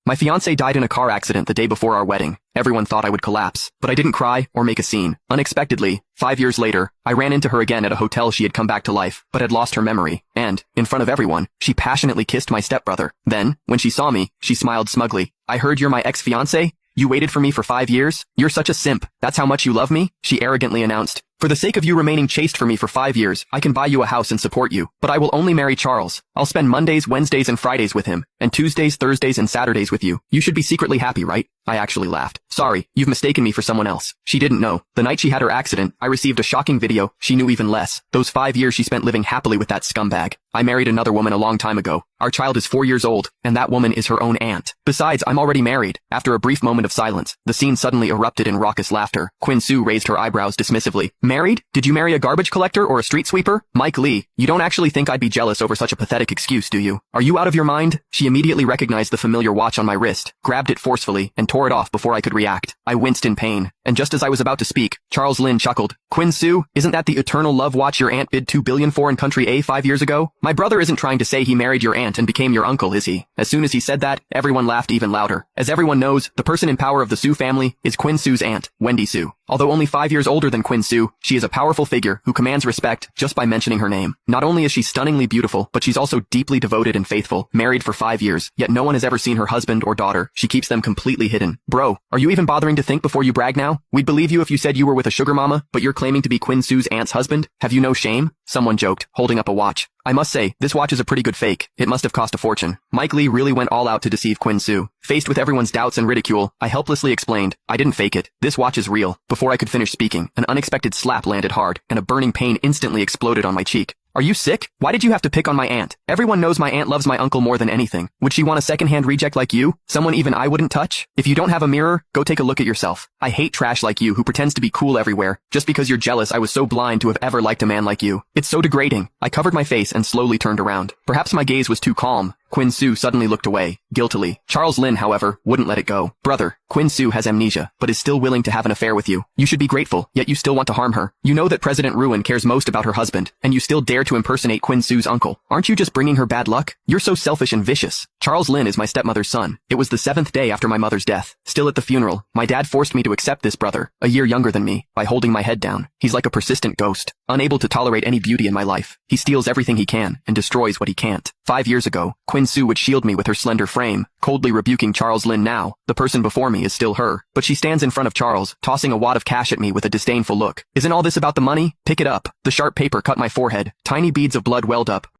My fiancé died in a car accident the day before our wedding. Everyone thought I would collapse, but I didn't cry or make a scene. Unexpectedly, 5 years later, I ran into her again at a hotel. She had come back to life, but had lost her memory, and, in front of everyone, she passionately kissed my stepbrother. Then, when she saw me, she smiled smugly. "I heard you're my ex-fiancé? You waited for me for 5 years? You're such a simp. That's how much you love me?" she arrogantly announced. "For the sake of you remaining chaste for me for 5 years, I can buy you a house and support you. But I will only marry Charles. I'll spend Mondays, Wednesdays, and Fridays with him, and Tuesdays, Thursdays, and Saturdays with you. You should be secretly happy, right?" I actually laughed. "Sorry, you've mistaken me for someone else." She didn't know. The night she had her accident, I received a shocking video. She knew even less. Those 5 years she spent living happily with that scumbag. I married another woman a long time ago. Our child is 4 years old, and that woman is her own aunt. Besides, I'm already married. After a brief moment of silence, the scene suddenly erupted in raucous laughter. Quinn Sue raised her eyebrows dismissively. "Married? Did you marry a garbage collector or a street sweeper?" Mike Lee, you don't actually think I'd be jealous over such a pathetic excuse, do you? Are you out of your mind? She immediately recognized the familiar watch on my wrist, grabbed it forcefully, and tore it off before I could react. I winced in pain, and just as I was about to speak, Charles Lynn chuckled. "Quinn Sue, isn't that the eternal love watch your aunt bid $2 billion for in country A 5 years ago? My brother isn't trying to say he married your aunt and became your uncle, is he?" As soon as he said that, everyone laughed even louder. As everyone knows, the person in power of the Sue family is Quinn Sue's aunt, Wendy Sue. Although only 5 years older than Quinn Sue, she is a powerful figure who commands respect just by mentioning her name. Not only is she stunningly beautiful, but she's also deeply devoted and faithful, married for 5 years, yet no one has ever seen her husband or daughter. She keeps them completely hidden. Bro, are you even bothering to think before you brag now? We'd believe you if you said you were with a sugar mama, but you're claiming to be Quinn Sue's aunt's husband? Have you no shame? Someone joked, holding up a watch. I must say, this watch is a pretty good fake. It must have cost a fortune. Mike Lee really went all out to deceive Quinn Sue. Faced with everyone's doubts and ridicule, I helplessly explained, "I didn't fake it. This watch is real." Before I could finish speaking, an unexpected slap landed hard, and a burning pain instantly exploded on my cheek. "Are you sick? Why did you have to pick on my aunt? Everyone knows my aunt loves my uncle more than anything. Would she want a second-hand reject like you? Someone even I wouldn't touch? If you don't have a mirror, go take a look at yourself. I hate trash like you who pretends to be cool everywhere. Just because you're jealous I was so blind to have ever liked a man like you. It's so degrading." I covered my face and slowly turned around. Perhaps my gaze was too calm. Quinn Sue suddenly looked away, guiltily. Charles Lynn, however, wouldn't let it go. "Brother, Quinn Sue has amnesia, but is still willing to have an affair with you. You should be grateful, yet you still want to harm her. You know that President Ruin cares most about her husband, and you still dare to impersonate Quinn Sue's uncle. Aren't you just bringing her bad luck? You're so selfish and vicious." Charles Lynn is my stepmother's son. It was the 7th day after my mother's death. Still at the funeral, my dad forced me to accept this brother, a year younger than me, by holding my head down. He's like a persistent ghost, unable to tolerate any beauty in my life. He steals everything he can and destroys what he can't. 5 years ago, Quinn Sue would shield me with her slender frame, coldly rebuking Charles Lynn now. The person before me is still her, but she stands in front of Charles, tossing a wad of cash at me with a disdainful look. "Isn't all this about the money? Pick it up." The sharp paper cut my forehead. Tiny beads of blood welled up.